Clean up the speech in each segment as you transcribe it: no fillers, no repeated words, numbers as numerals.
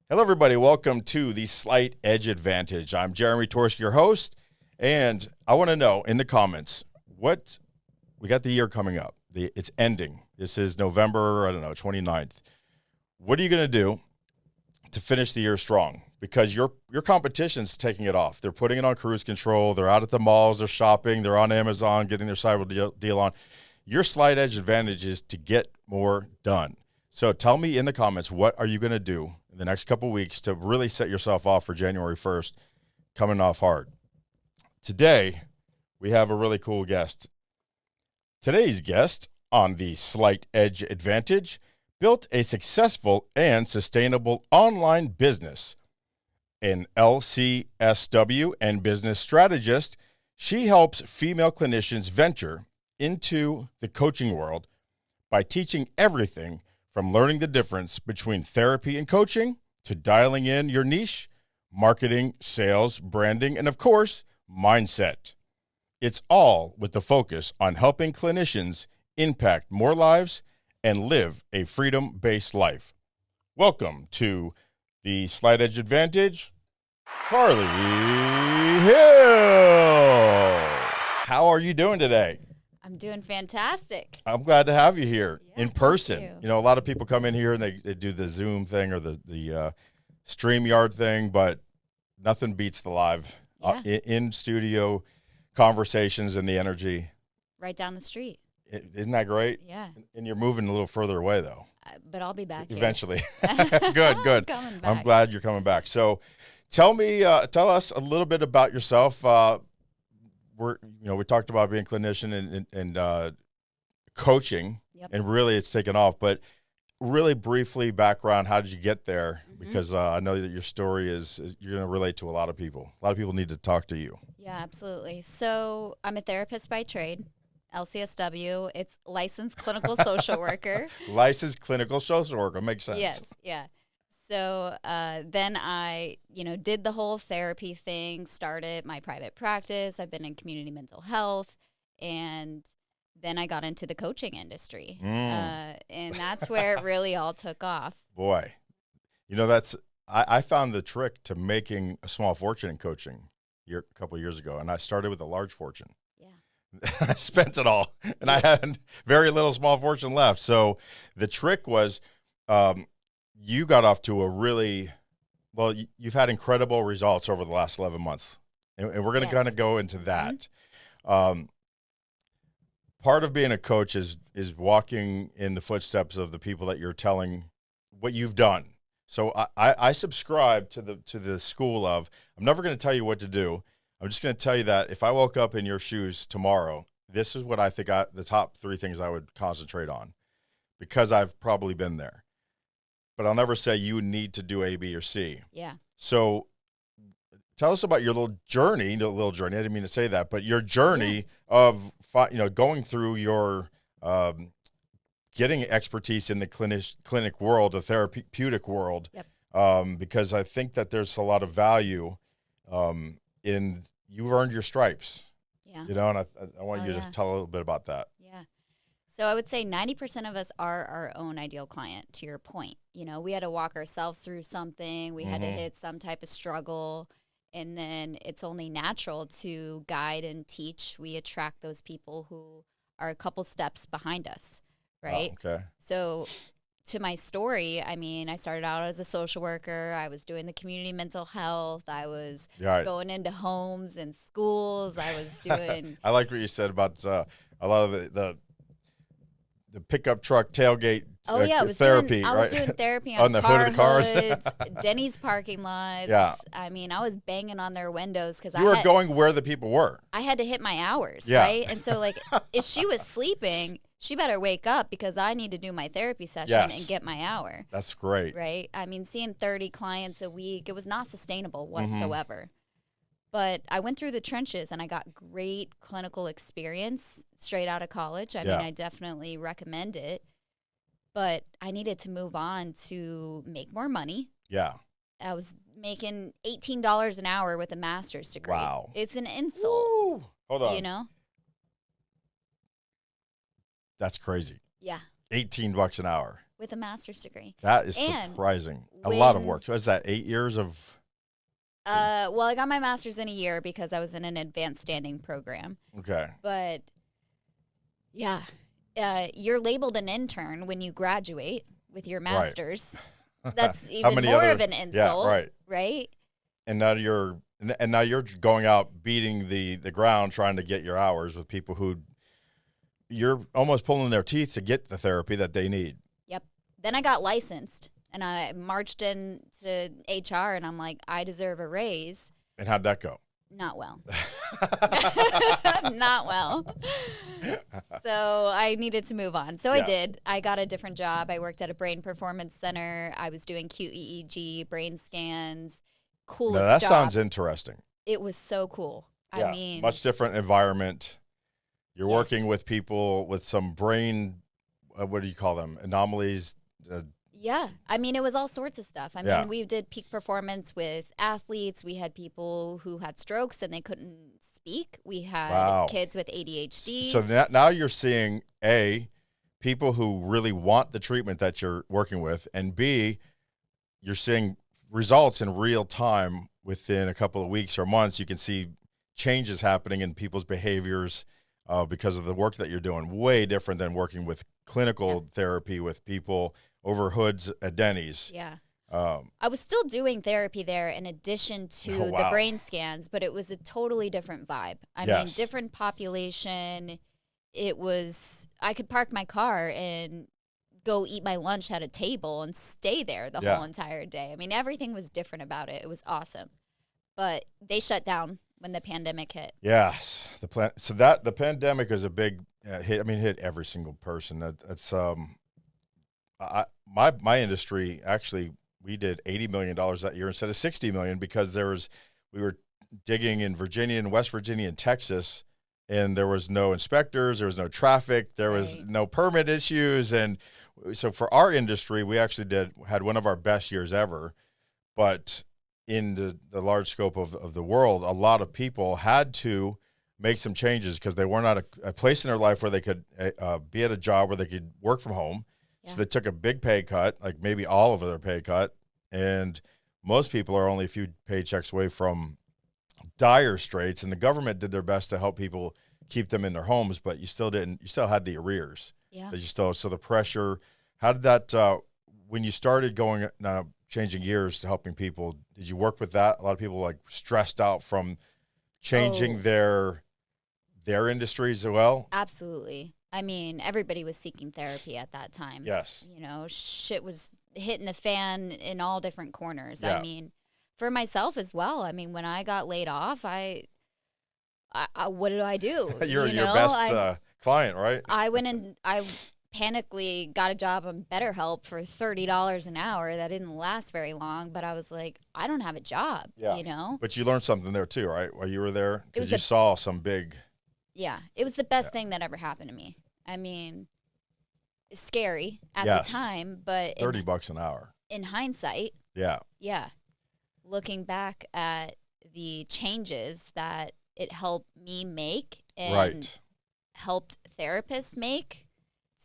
Hello, everybody. Welcome to the Slight Edge Advantage. I'm Jeremy Torisk, your host, and I want to know in the comments what we got the year coming up. It's ending. This is November, 29th. What are you going to do to finish the year strong? Because your competition's taking it off. They're putting it on cruise control. They're out at the malls. They're shopping. They're on Amazon, getting their cyber deal on. Your Slight Edge Advantage is to get more done. So tell me in the comments, what are you going to do in the next couple of weeks to really set yourself off for January 1st, coming off hard? Today, we have a really cool guest. Today's guest on the Slight Edge Advantage built a successful and sustainable online business. An LCSW and business strategist, she helps female clinicians venture into the coaching world by teaching everything from learning the difference between therapy and coaching to dialing in your niche, marketing, sales, branding, and of course, mindset. It's all with the focus on helping clinicians impact more lives and live a freedom-based life. Welcome to the Slight Edge Advantage, Carly Hill. How are you doing today? I'm doing fantastic. I'm glad to have you here in person. You. You know, a lot of people come in here and they do the Zoom thing or the StreamYard thing, but nothing beats the live in studio conversations and the energy. Right down the street. Isn't that great? Yeah. And you're moving a little further away, though. But I'll be back eventually. Good. Good. I'm glad you're coming back. So tell us a little bit about yourself. We talked about being a clinician and coaching, and really it's taken off. But really briefly, background: how did you get there? Mm-hmm. Because I know that your story is you're going to relate to a lot of people. A lot of people need to talk to you. Yeah, absolutely. So I'm a therapist by trade, LCSW. It's licensed clinical social worker. Licensed clinical social worker makes sense. Yes, yeah. So then I, did the whole therapy thing, started my private practice. I've been in community mental health, and then I got into the coaching industry. And that's where it really all took off. Boy, I found the trick to making a small fortune in coaching a couple of years ago, and I started with a large fortune. Yeah. I spent it all, and I had very little small fortune left. So the trick was you got off to a really, you've had incredible results over the last 11 months, and we're going to kind of go into that. Mm-hmm. Part of being a coach is walking in the footsteps of the people that you're telling what you've done. So I subscribe to the school of, I'm never going to tell you what to do. I'm just going to tell you that if I woke up in your shoes tomorrow, this is what I think the top 3 things I would concentrate on, because I've probably been there. But I'll never say you need to do A, B, or C. Yeah. So tell us about your little journey. I didn't mean to say that, but your journey of going through your getting expertise in the clinic world, the therapeutic world. Yep. Because I think that there's a lot of value in you've earned your stripes. Yeah. And I want you to tell a little bit about that. Yeah. So I would say 90% of us are our own ideal client, to your point. We had to walk ourselves through something. We had to hit some type of struggle. And then it's only natural to guide and teach. We attract those people who are a couple steps behind us, right? Oh, okay. So to my story, I started out as a social worker. I was doing the community mental health. I was going into homes and schools. I was doing... I liked what you said about a lot of the pickup truck tailgate therapy. I was doing therapy on the hood of the cars, Denny's parking lots. Yeah. I was banging on their windows because you were going where the people were. I had to hit my hours, right? And so, if she was sleeping, she better wake up because I need to do my therapy session and get my hour. That's great. Right? Seeing 30 clients a week, it was not sustainable whatsoever. Mm-hmm. But I went through the trenches and I got great clinical experience straight out of college. I definitely recommend it. But I needed to move on to make more money. Yeah. I was making $18 an hour with a master's degree. Wow. It's an insult. Woo. Hold on. That's crazy. Yeah. $18 an hour. With a master's degree. That is And surprising. A lot of work. So is that 8 years of? Well, I got my master's in a year because I was in an advanced standing program. Okay. But yeah, you're labeled an intern when you graduate with your master's. Right. That's even more of an insult. Yeah, right. And now you're going out beating the ground trying to get your hours with people who you're almost pulling their teeth to get the therapy that they need. Yep. Then I got licensed and I marched into HR and I'm like, I deserve a raise. And how'd that go? Not well. Not well. So I needed to move on. So I did. I got a different job. I worked at a brain performance center. I was doing QEEG, brain scans. Coolest now, that job. sounds interesting. It was so cool. Yeah, I mean, much different environment. You're working with people with some brain, what do you call them? Anomalies. Yeah. I mean, it was all sorts of stuff. I mean, we did peak performance with athletes. We had people who had strokes and they couldn't speak. We had kids with ADHD. So now you're seeing, A, people who really want the treatment that you're working with, and B, you're seeing results in real time within a couple of weeks or months. You can see changes happening in people's behaviors because of the work that you're doing. Way different than working with clinical therapy with people over hoods at Denny's. Yeah. I was still doing therapy there in addition to the brain scans, but it was a totally different vibe. I mean, different population. It was, I could park my car and go eat my lunch at a table and stay there the whole entire day. I mean, everything was different about it. It was awesome. But they shut down when the pandemic hit. Yes. The pandemic is a big hit. I mean, it hit every single person. That's my industry, actually, we did $80 million that year instead of $60 million because we were digging in Virginia and West Virginia and Texas, and there was no inspectors, there was no traffic, there was no permit issues. And so for our industry, we actually had one of our best years ever. But in the large scope of the world, a lot of people had to make some changes because they weren't at a place in their life where they could be at a job where they could work from home. So they took a big pay cut, like maybe all of their pay cut. And most people are only a few paychecks away from dire straits. And the government did their best to help people keep them in their homes, but you still had the arrears. Yeah. So the pressure, how did that, when you started changing gears to helping people, did you work with that? A lot of people like stressed out from changing their industries as well? Absolutely. I mean, everybody was seeking therapy at that time. Yes. You know, shit was hitting the fan in all different corners. Yeah. I mean, for myself as well. I mean, when I got laid off, I what did I do? You're your best client, right? I went and I panically got a job on BetterHelp for $30 an hour. That didn't last very long, but I was like, I don't have a job, you know? But you learned something there too, right? While you were there? Because you saw some big... Yeah, it was the best thing that ever happened to me. I mean, it's scary at the time, but $30 an hour. In hindsight, yeah, looking back at the changes that it helped me make and helped therapists make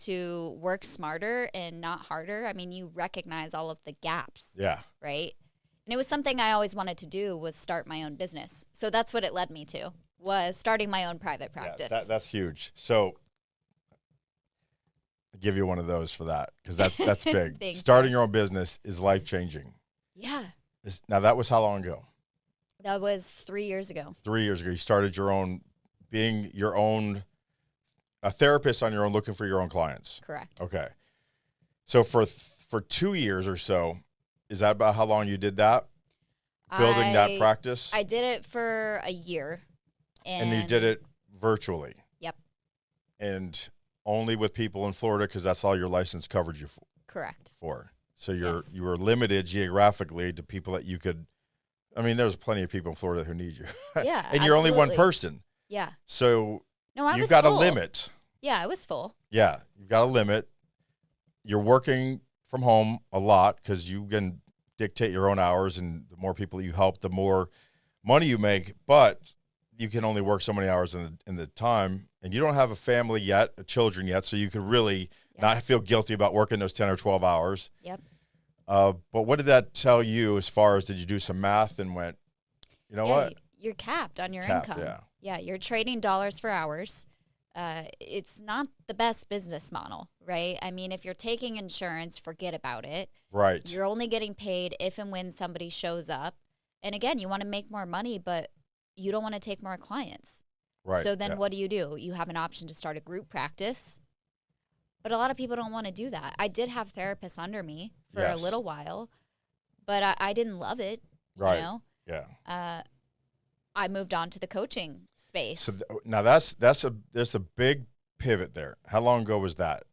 to work smarter and not harder. I mean, you recognize all of the gaps. Yeah. Right? And it was something I always wanted to do, was start my own business. So that's what it led me to, was starting my own private practice. Yeah, that's huge. So I'll give you one of those for that, because that's big. Starting your own business is life-changing. Yeah. Now, that was how long ago? That was 3 years ago. 3 years ago. You started being your own, a therapist on your own, looking for your own clients. Correct. Okay. So for 2 years or so, is that about how long you did that? Building that practice? I did it for a year. And you did it virtually? Yep. And only with people in Florida, because that's all your license covered you for? Correct. So you were limited geographically to people that you could, I mean, there's plenty of people in Florida who need you. Yeah, and you're only one person. Yeah. So you've got a limit. Yeah, I was full. Yeah, you've got a limit. You're working from home a lot because you can dictate your own hours, and the more people you help, the more money you make. But you can only work so many hours in the time. and you don't have a family yet, children yet, so you could really not feel guilty about working those 10 or 12 hours. Yep. But what did that tell you as far as, did you do some math and went, you know what? You're capped on your Capped, income. yeah. Yeah, you're trading dollars for hours. It's not the best business model, right? I mean, if you're taking insurance, forget about it. Right. You're only getting paid if and when somebody shows up. And again, you want to make more money, but you don't want to take more clients. Right. So then what do? You have an option to start a group practice. But a lot of people don't want to do that. I did have therapists under me for a little while, but I didn't love it. Right. You know? Yeah. I moved on to the coaching space. So now there's a big pivot there. How long ago was that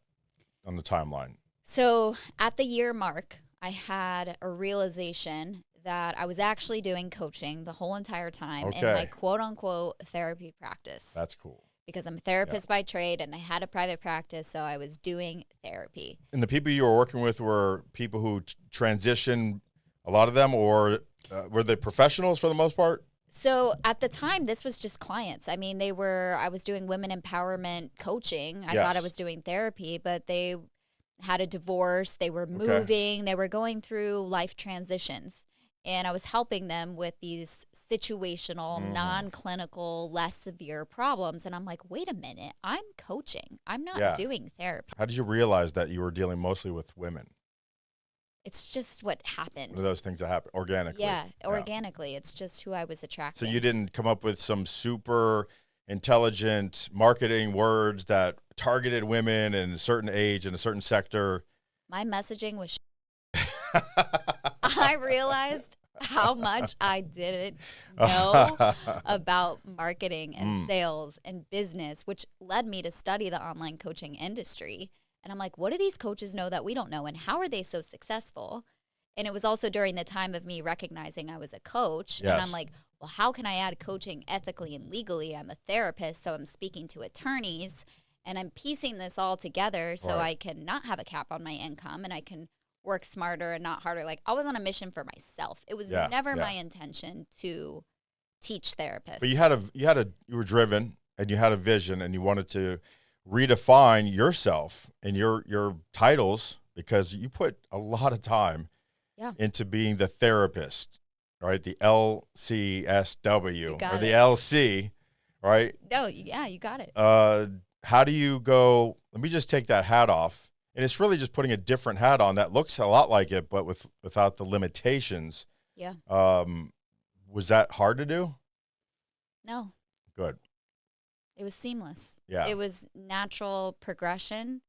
on the timeline? So at the year mark, I had a realization that I was actually doing coaching the whole entire time in my quote unquote therapy practice. That's cool. Because I'm a therapist by trade and I had a private practice, so I was doing therapy. And the people you were working with were people who transitioned, a lot of them, or were they professionals for the most part? So at the time, this was just clients. I mean, I was doing women empowerment coaching. I thought I was doing therapy, but they had a divorce. They were moving. They were going through life transitions. And I was helping them with these situational, non-clinical, less severe problems. And I'm like, wait a minute, I'm coaching. I'm not doing therapy. How did you realize that you were dealing mostly with women? It's just what happened. One of those things that happen organically. Yeah, organically. It's just who I was attracting. So you didn't come up with some super intelligent marketing words that targeted women in a certain age in a certain sector. My messaging was I realized how much I didn't know about marketing and sales and business, which led me to study the online coaching industry. And I'm like, what do these coaches know that we don't know? And how are they so successful? And it was also during the time of me recognizing I was a coach. Yes. And I'm like, well, how can I add coaching ethically and legally? I'm a therapist, so I'm speaking to attorneys. And I'm piecing this all together so I can not have a cap on my income and I can work smarter and not harder. Like, I was on a mission for myself. It was never my intention to teach therapists. But you were driven and you had a vision and you wanted to redefine yourself and your titles, because you put a lot of time into being the therapist, right? The LCSW or the LC, right? No, you got it. How do you go, let me just take that hat off. And it's really just putting a different hat on that looks a lot like it, but without the limitations. Yeah. Was that hard to do? No. Good. It was seamless. Yeah. It was natural progression.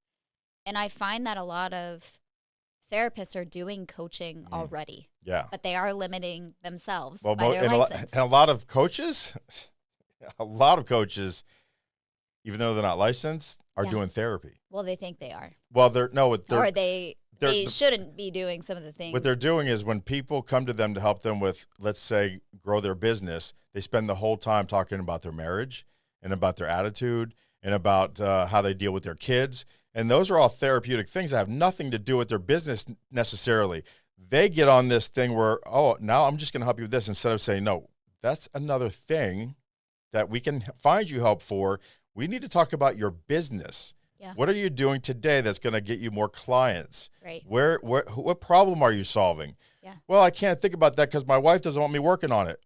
And I find that a lot of therapists are doing coaching already. Yeah. But they are limiting themselves by their license. And a lot of coaches, even though they're not licensed, are doing therapy. Well, they think they are. Well, they shouldn't be doing some of the things. What they're doing is when people come to them to help them with, let's say, grow their business, they spend the whole time talking about their marriage and about their attitude and about how they deal with their kids. And those are all therapeutic things that have nothing to do with their business necessarily. They get on this thing where, now I'm just going to help you with this, instead of saying, no, that's another thing that we can find you help for. We need to talk about your business. Yeah. What are you doing today that's going to get you more clients? Right. What problem are you solving? Yeah. Well, I can't think about that because my wife doesn't want me working on it.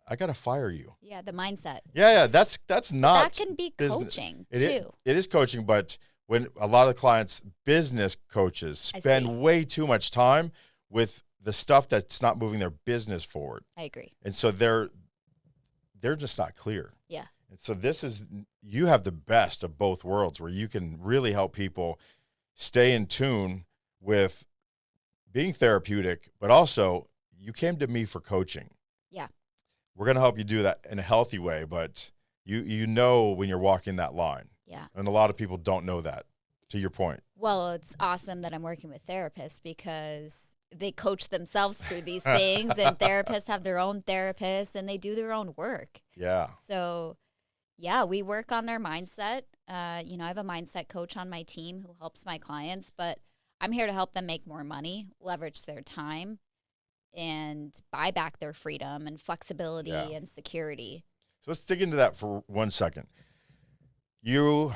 I got to fire you. Yeah, the mindset. Yeah, that's not. That can be coaching too. It is coaching, but when a lot of the clients, business coaches, spend way too much time with the stuff that's not moving their business forward. I agree. And so they're just not clear. Yeah. And so you have the best of both worlds, where you can really help people stay in tune with being therapeutic, but also you came to me for coaching. Yeah. We're going to help you do that in a healthy way, but you know when you're walking that line. Yeah. And a lot of people don't know that, to your point. Well, it's awesome that I'm working with therapists because they coach themselves through these things, and therapists have their own therapists and they do their own work. Yeah. So, yeah, we work on their mindset. I have a mindset coach on my team who helps my clients, but I'm here to help them make more money, leverage their time, and buy back their freedom and flexibility and security. So let's dig into that for 1 second. you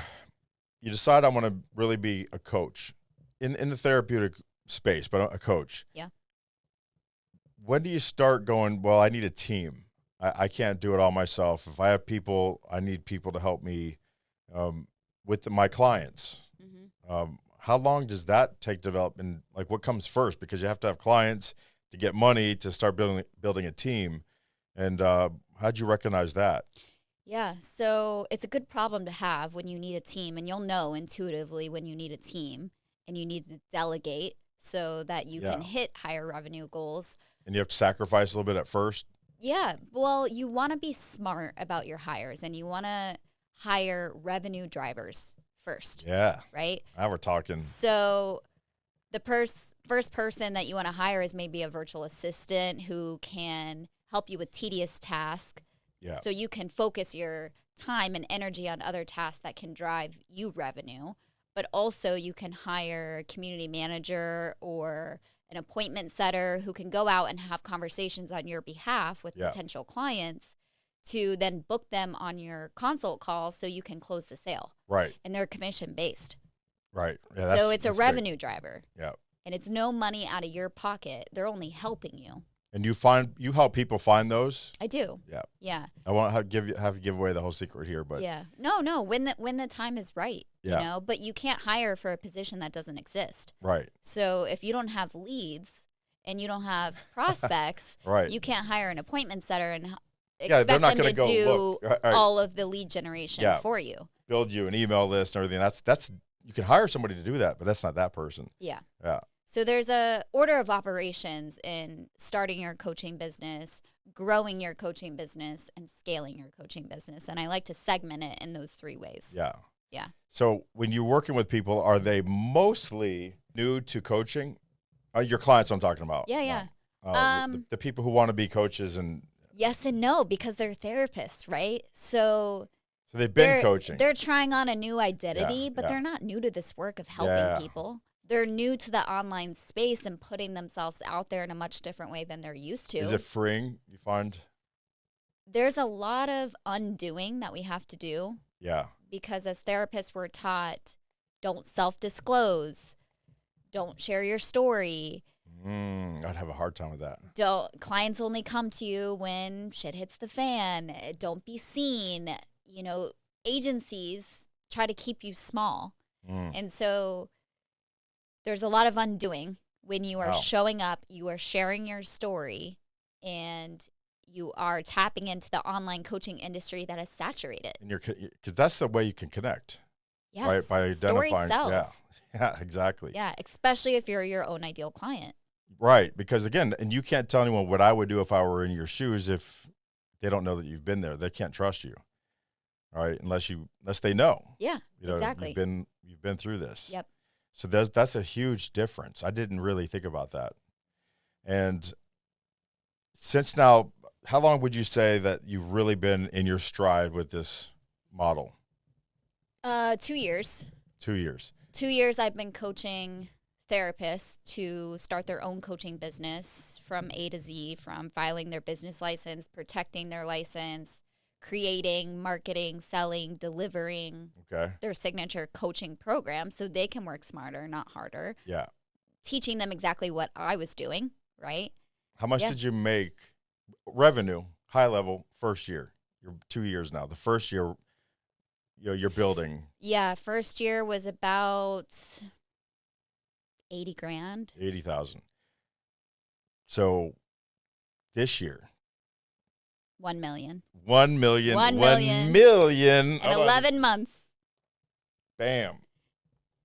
decide I want to really be a coach in the therapeutic space, but a coach. Yeah. When do you start going, well, I need a team. I can't do it all myself. If I have people, I need people to help me with my clients. How long does that take to develop, and like what comes first? Because you have to have clients to get money to start building a team. And how'd you recognize that? Yeah, so it's a good problem to have when you need a team, and you'll know intuitively when you need a team and you need to delegate so that you can hit higher revenue goals. And you have to sacrifice a little bit at first? Yeah, well, you want to be smart about your hires, and you want to hire revenue drivers first. Yeah. Right? Now we're talking. So the first person that you want to hire is maybe a virtual assistant who can help you with tedious tasks. Yeah. So you can focus your time and energy on other tasks that can drive you revenue. But also you can hire a community manager or an appointment setter who can go out and have conversations on your behalf with potential clients to then book them on your consult call so you can close the sale. Right. And they're commission based. Right. Yeah, so it's a revenue driver. Yeah. And it's no money out of your pocket. They're only helping you. And you help people find those? I do. Yeah. Yeah. I won't have to give away the whole secret here, but yeah. No. When the time is right, yeah. you know, but you can't hire for a position that doesn't exist. Right. So if you don't have leads and you don't have prospects, right. you can't hire an appointment setter and they're expect not them to go, do look, all of the lead generation for you. Build you an email list and everything. That's you can hire somebody to do that, but that's not that person. Yeah. Yeah. So there's a order of operations in starting your coaching business, growing your coaching business, and scaling your coaching business. And I like to segment it in those 3 ways. Yeah. Yeah. So when you're working with people, are they mostly new to coaching? Your clients I'm talking about. Yeah. The people who want to be coaches and yes and no, because they're therapists, right? So they've been coaching. They're trying on a new identity, but they're not new to this work of helping people. They're new to the online space and putting themselves out there in a much different way than they're used to. Is it freeing, you find? There's a lot of undoing that we have to do. Yeah. Because as therapists, we're taught, don't self-disclose, don't share your story. I'd have a hard time with that. Clients only come to you when shit hits the fan. Don't be seen. You know, agencies try to keep you small. And so there's a lot of undoing when you are showing up, you are sharing your story, and you are tapping into the online coaching industry that is saturated. And because that's the way you can connect. Yes. Right? By identifying. Story sells. Yeah, exactly. Yeah, especially if you're your own ideal client. Right, because again, and you can't tell anyone what I would do if I were in your shoes if they don't know that you've been there. They can't trust you. All right, unless they know. Yeah, you know, exactly. You've been through this. Yep. So that's a huge difference. I didn't really think about that. And since now, how long would you say that you've really been in your stride with this model? 2 years. 2 years. 2 years I've been coaching therapists to start their own coaching business from A to Z, from filing their business license, protecting their license, creating, marketing, selling, delivering their signature coaching program so they can work smarter, not harder. Yeah. Teaching them exactly what I was doing, right? How much did you make revenue, high level, first year? You're 2 years now. The first year, you're building. Yeah, first year was about 80 grand. 80,000. So this year, 1 million. 1 million. 1 million. 1 million. In 11 months. Bam.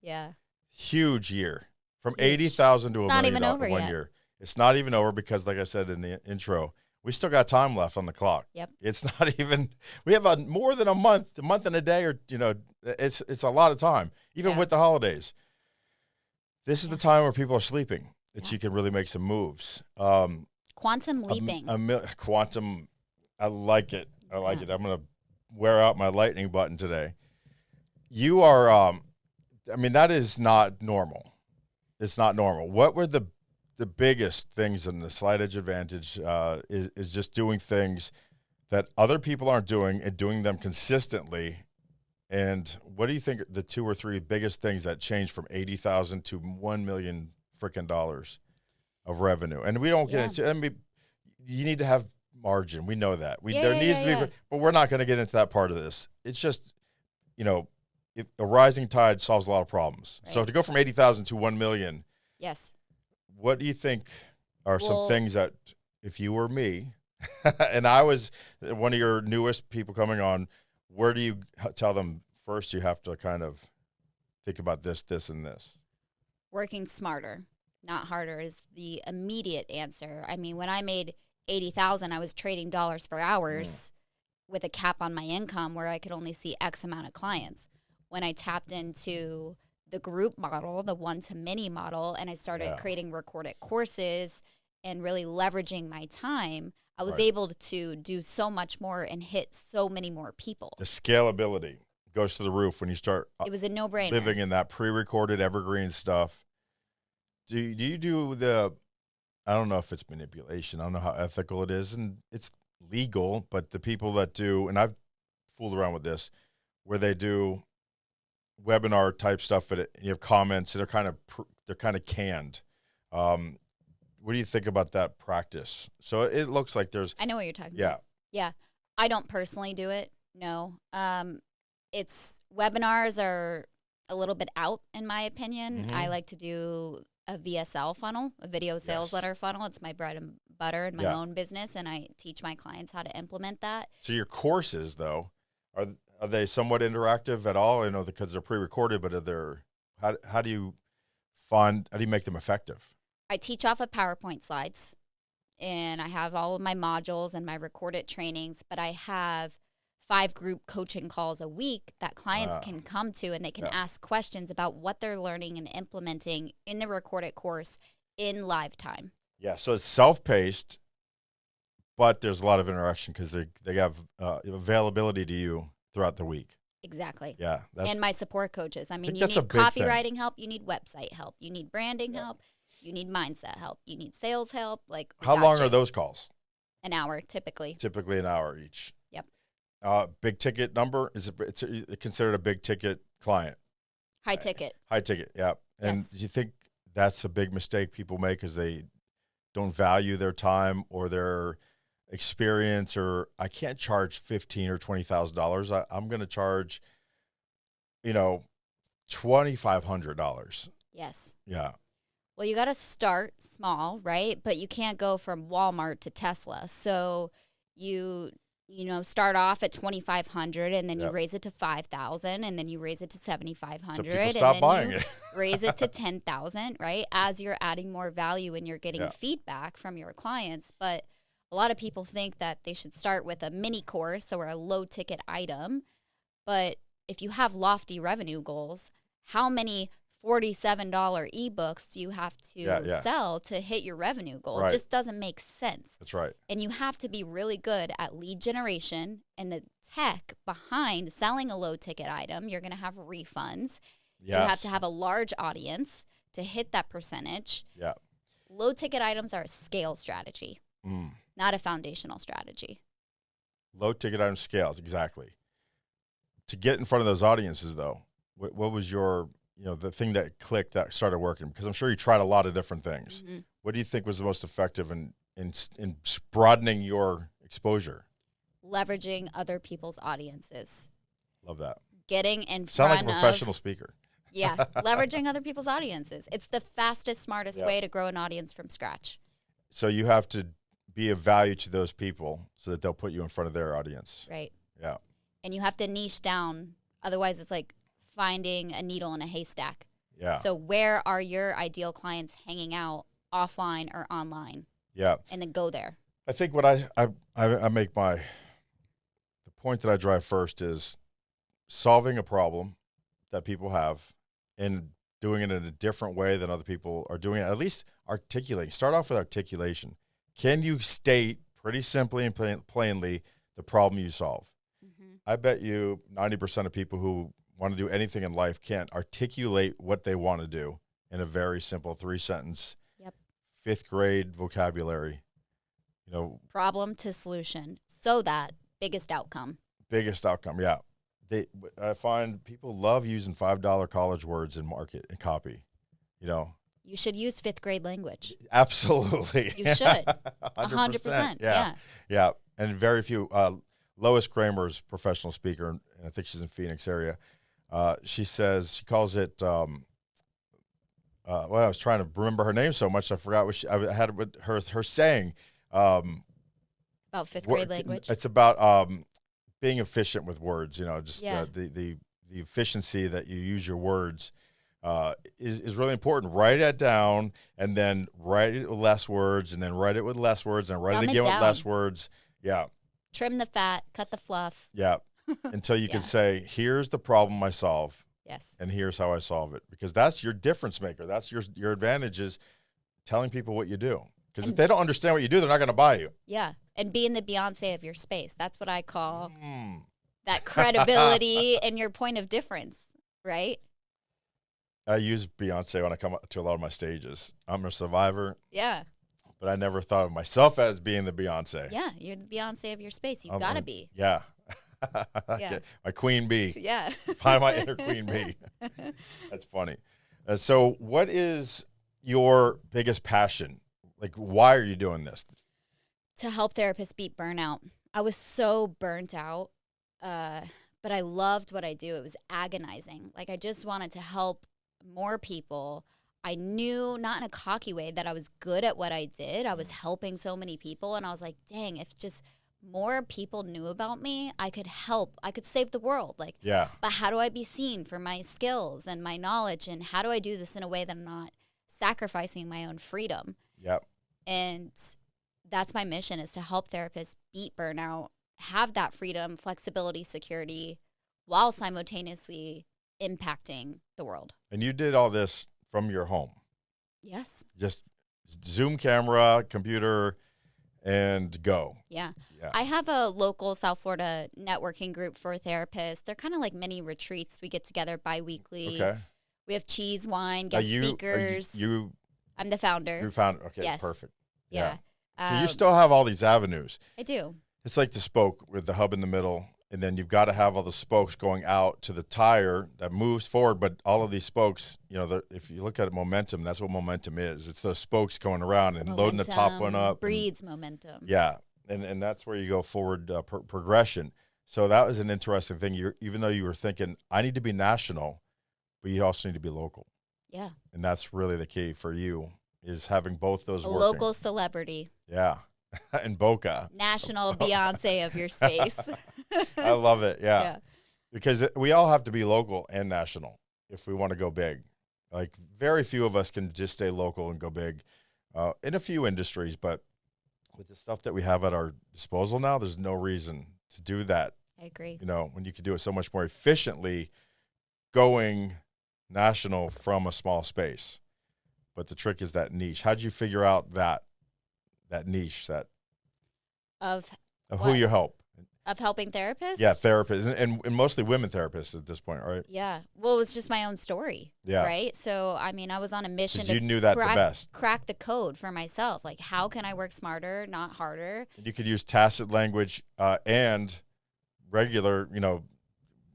Yeah. Huge year. From 80,000 to $1 million not even over one yet. year. It's not even over because, like I said in the intro, we still got time left on the clock. Yep. It's not even, we have more than a month and a day, or, it's a lot of time, even with the holidays. This is the time where people are sleeping that you can really make some moves. Quantum leaping. Quantum, I like it. I like it. I'm going to wear out my lightning button today. You are, that is not normal. It's not normal. What were the biggest things in the Slight Edge Advantage is just doing things that other people aren't doing and doing them consistently And what do you think the 2 or 3 biggest things that changed from 80,000 to 1 million freaking dollars of revenue? And we don't get into, I mean, you need to have margin. We know that. There needs to be, but we're not going to get into that part of this. It's just, you know, a rising tide solves a lot of problems. Right. So to go from 80,000 to 1 million. Yes. What do you think are some things that, if you were me and I was one of your newest people coming on, where do you tell them first you have to kind of think about this, this, and this? Working smarter, not harder is the immediate answer. I mean, when I made 80,000, I was trading dollars for hours with a cap on my income where I could only see X amount of clients. When I tapped into the group model, the one-to-many model, and I started creating recorded courses and really leveraging my time, I was able to do so much more and hit so many more people. The scalability goes to the roof when you start. It was a no-brainer. Living in that pre-recorded evergreen stuff. Do you do the, I don't know if it's manipulation. I don't know how ethical it is, and it's legal, but the people that do, and I've fooled around with this, where they do webinar type stuff, but you have comments, and they're kind of canned. What do you think about that practice? So it looks like there's. I know what you're talking about. Yeah. I don't personally do it. No. It's webinars are a little bit out in my opinion. I like to do a VSL funnel, a video sales letter funnel. It's my bread and butter in my own business, and I teach my clients how to implement that. So your courses, though, are they somewhat interactive at all? I know because they're pre-recorded, but how do you make them effective? I teach off of PowerPoint slides, and I have all of my modules and my recorded trainings, but I have 5 group coaching calls a week that clients can come to, and they can ask questions about what they're learning and implementing in the recorded course in live time. Yeah, so it's self-paced, but there's a lot of interaction because they have availability to you throughout the week. Exactly. Yeah. And my support coaches. I mean, you need copywriting help, you need website help, you need branding help, you need mindset help, you need sales help. Like, how long are those calls? An hour, typically. Typically an hour each. Yep. Big ticket number, it's considered a big ticket client? High ticket. High ticket, yeah. And do you think that's a big mistake people make because they don't value their time or their experience, or I can't charge $15,000 or $20,000. I'm going to charge, $2,500. Yes. Yeah. Well, you got to start small, right? But you can't go from Walmart to Tesla. So you start off at $2,500, and then you raise it to $5,000, and then you raise it to $7,500, so people stop buying it. Raise it to $10,000, right? As you're adding more value and you're getting feedback from your clients. But a lot of people think that they should start with a mini course or a low ticket item. But if you have lofty revenue goals, how many $47 ebooks do you have to sell to hit your revenue goal? It just doesn't make sense. That's right. And you have to be really good at lead generation and the tech behind selling a low ticket item. You're going to have refunds. Yes. You have to have a large audience to hit that percentage. Yeah. Low ticket items are a scale strategy, not a foundational strategy. Low ticket item scales, exactly. To get in front of those audiences, though, what was your the thing that clicked that started working? Because I'm sure you tried a lot of different things. Mm-hmm. What do you think was the most effective in broadening your exposure? Leveraging other people's audiences. Love that. Getting in front of... Sound like a professional speaker. Yeah, leveraging other people's audiences. It's the fastest, smartest way to grow an audience from scratch. So you have to be of value to those people so that they'll put you in front of their audience. Right. Yeah. And you have to niche down. Otherwise, it's like finding a needle in a haystack. Yeah. So where are your ideal clients hanging out, offline or online? Yeah. And then go there. I think what I make the point that I drive first is solving a problem that people have and doing it in a different way than other people are doing it. At least articulating. Start off with articulation. Can you state pretty simply and plainly the problem you solve? Mm-hmm. I bet you 90% of people who want to do anything in life can't articulate what they want to do in a very simple 3-sentence, 5th grade vocabulary, problem to solution. So that biggest outcome. Yeah. I find people love using $5 college words in market and copy. You know, You should use fifth grade language. absolutely. You should. 100%. Yeah. Yeah. And very few. Lois Kramer's professional speaker, and I think she's in Phoenix area. She calls it. Well, I was trying to remember her name so much I forgot what I had with her saying. About fifth grade language. It's about being efficient with words. You know, just Yeah. the efficiency that you use your words is really important. Write it down, and then write it with less words, and then write it with less words, and write Dumb it it again with down. less words. Yeah, Trim the fat, cut the fluff. yeah. Until you Yeah. can say, "Here's the problem I solve, Yes. and here's how I solve it," because that's your difference maker. That's your advantage is telling people what you do. Because if they don't understand what you do, they're not going to buy you. Yeah. And being the Beyonce of your space. That's what I call that credibility and your point of difference, right? I use Beyonce when I come to a lot of my stages. I'm a survivor, Yeah. but I never thought of myself as being the Beyonce. Yeah. You're the Beyonce of your space. You've got to be. Yeah. Yeah. My queen bee. Yeah. Find my inner queen bee. That's funny. So what is your biggest passion? Like, why are you doing this? To help therapists beat burnout. I was so burnt out, but I loved what I do. It was agonizing. Like, I just wanted to help more people. I knew, not in a cocky way, that I was good at what I did. I was helping so many people, and I was like, dang, if just more people knew about me, I could help. I could save the world. Like, Yeah. but how do I be seen for my skills and my knowledge, and how do I do this in a way that I'm not sacrificing my own freedom? Yep. And that's my mission, is to help therapists beat burnout, have that freedom, flexibility, security, while simultaneously impacting the world. And you did all this from your home. Yes. Just Zoom camera, computer, and go. Yeah. Yeah. I have a local South Florida networking group for therapists. They're kind of like mini retreats. We get together bi-weekly. Okay. We have cheese, wine, guest speakers. I'm the founder. You found, okay, Yes. perfect. Yeah. So you still have all these avenues. I do. It's like the spoke with the hub in the middle, and then you've got to have all the spokes going out to the tire that moves forward. But all of these spokes, you know, if you look at it, momentum, that's what momentum is. It's those spokes going around and loading the top one up. Breeds momentum. Yeah, and that's where you go forward progression. So that was an interesting thing. Even though you were thinking, I need to be national, but you also need to be local. Yeah. And that's really the key for you, is having both those working. Local celebrity. Yeah. In Boca. National Beyonce of your space. I love it. Yeah. Yeah. Because we all have to be local and national if we want to go big. Like, very few of us can just stay local and go big in a few industries. But with the stuff that we have at our disposal now, there's no reason to do that. I agree. You know, when you could do it so much more efficiently going national from a small space. But the trick is that niche. How'd you figure out that niche, Of who what? you help? Of helping therapists? Yeah, therapists, and mostly women therapists at this point, right? Yeah. Well, it was just my own story. Yeah. Right? So, I mean, I was on a mission 'Cause to you knew that the best. crack the code for myself. Like, how can I work smarter, not harder? You could use tacit language and regular,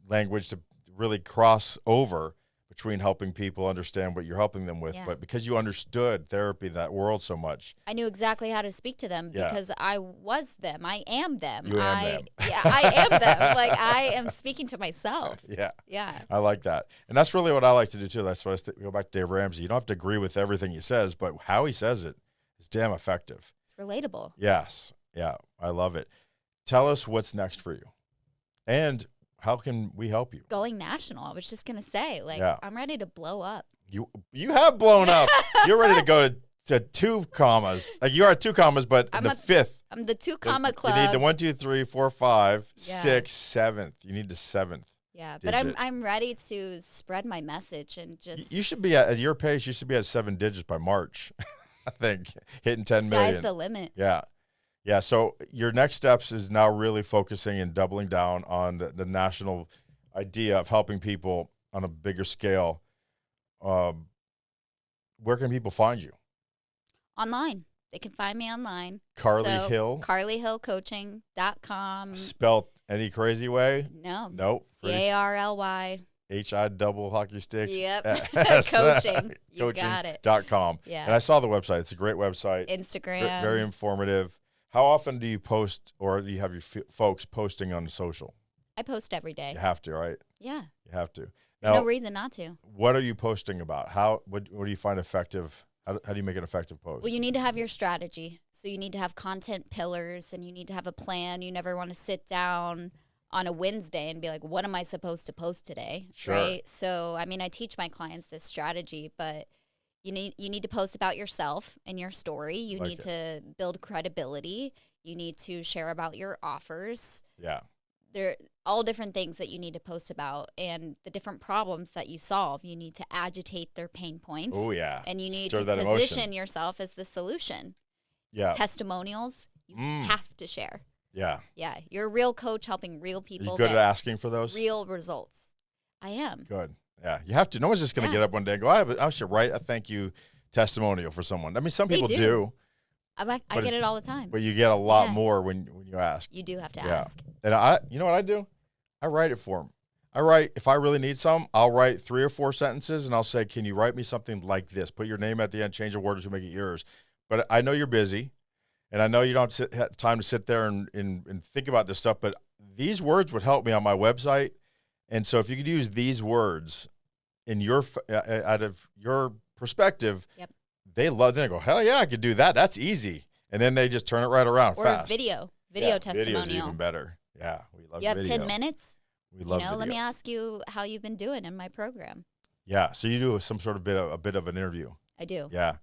language to really cross over between helping people understand what you're helping them with. Yeah. But because you understood therapy, that world so much. I knew exactly how to speak to them Yeah. because I was them. I am them. You am them. Yeah, I am them. Like, I am speaking to myself. Yeah. Yeah. I like that. And that's really what I like to do too. That's why go back to Dave Ramsey. You don't have to agree with everything he says, but how he says it is damn effective. It's relatable. Yes. Yeah. I love it. Tell us what's next for you. And how can we help you? Going national. I was just going to say, like, Yeah. I'm ready to blow up. You have blown up. You're ready to go to 2 commas. Like, you are at 2 commas, but I'm the a- 5th. I'm the 2 comma club. You need the 1, 2, 3, 4, 5, Yeah. 6, 7th. You need the 7th. Yeah, but digit. I'm ready to spread my message and just You should be at your pace. You should be at 7 digits by March. I think hitting 10 sky's million. the limit. Yeah. Yeah. So your next steps is now really focusing and doubling down on the national idea of helping people on a bigger scale. Where can people find you? Online. They can find me online. Carly Hill? CarlyHillCoaching.com. Spelled Any crazy way? No. Nope. CARLY. HI double hockey sticks. Yep. Coaching. You got it. .com. Yeah. And I saw the website. It's a great website. Instagram. Very informative. How often do you post, or do you have your folks posting on social? I post every day. You have to, right? Yeah. You have to. There's Now, no reason not to. what are you posting about? What do you find effective? How do you make an effective post? Well, you need to have your strategy. So you need to have content pillars and you need to have a plan. You never want to sit down on a Wednesday and be like, what am I supposed to post today? Sure. Right? So, I mean, I teach my clients this strategy, but you need to post about yourself and your story. You need to build credibility. You need to share about your offers. Yeah. They're all different things that you need to post about and the different problems that you solve. You need to agitate their pain points. Oh, yeah. And you need Stir to that position emotion. yourself as the solution. Yeah. Testimonials, you have to share. Yeah. Yeah. You're a real coach helping real Are people you good get at asking for those? real results. I am. Good. Yeah. You have to. No one's just going to get up one day and go, I should write a thank you testimonial for someone. I mean, some people do. I get it all the time. But you get a lot more when you ask. You do have to ask. And you know what I do? I write it for them. If I really need some, I'll write 3 or 4 sentences and I'll say, can you write me something like this? Put your name at the end, change a word to make it yours. But I know you're busy and I know you don't have time to sit there and think about this stuff, but these words would help me on my website. And so if you could use these words in out of your perspective, they go, hell yeah, I could do that. That's easy. And then they just turn it right around fast. Or video testimonial. Video's even better. Yeah, we love You have video. 10 minutes? We love video. Let me ask you how you've been doing in my program. Yeah, so you do some sort of a bit of an interview. I do. Yeah,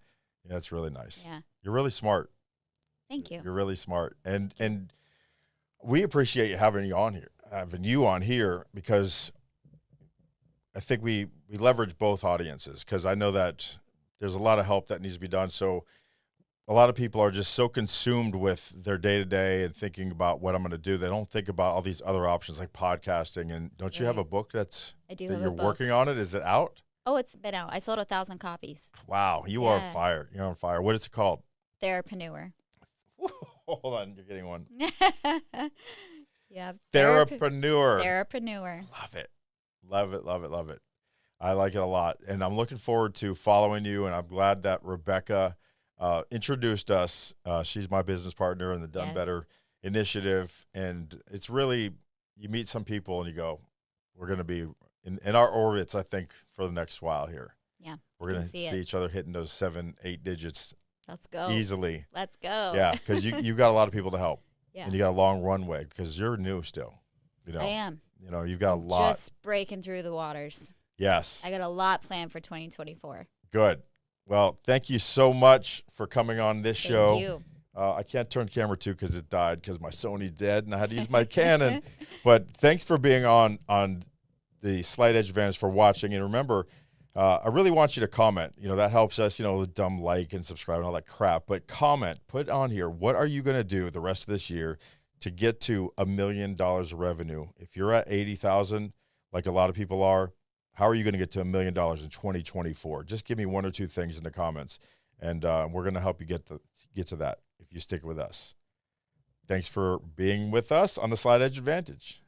that's really nice. Yeah. You're really smart. Thank you. You're really smart. And we appreciate having you on here because I think we leverage both audiences because I know that there's a lot of help that needs to be done. So a lot of people are just so consumed with their day-to-day and thinking about what I'm going to do. They don't think about all these other options like podcasting. And don't you have a book I do have a you're book. working on it? Is it out? Oh, it's been out. I sold 1,000 copies. Wow, you are on fire. You're on fire. What is it called? Therapreneur. Hold on, you're getting one. Yeah. Therapreneur. Therapreneur. Love it. Love it, love it, love it. I like it a lot. And I'm looking forward to following you. And I'm glad that Rebecca introduced us. She's my business partner in the Done Better initiative. And it's really, you meet some people and you go, we're going to be in our orbits, I think, for the next while here. Yeah. We're going to see each other hitting those 7, 8 digits. Let's go. Easily. Let's go. Yeah, because you got a lot of people to help. Yeah. And you got a long runway because you're new still. I am. You've got a lot. Just breaking through the waters. Yes. I got a lot planned for 2024. Good. Well, thank you so much for coming on this show. Thank you. I can't turn camera 2 because it died because my Sony's dead and I had to use my Canon. But thanks for being on the Slight Edge Advantage, for watching. And remember, I really want you to comment. That helps us, the dumb like and subscribe and all that crap. But comment, put on here, what are you going to do the rest of this year to get to $1 million of revenue? If you're at 80,000, like a lot of people are, how are you going to get to $1 million in 2024? Just give me 1 or 2 things in the comments, and we're going to help you get to that if you stick with us. Thanks for being with us on the Slight Edge Advantage.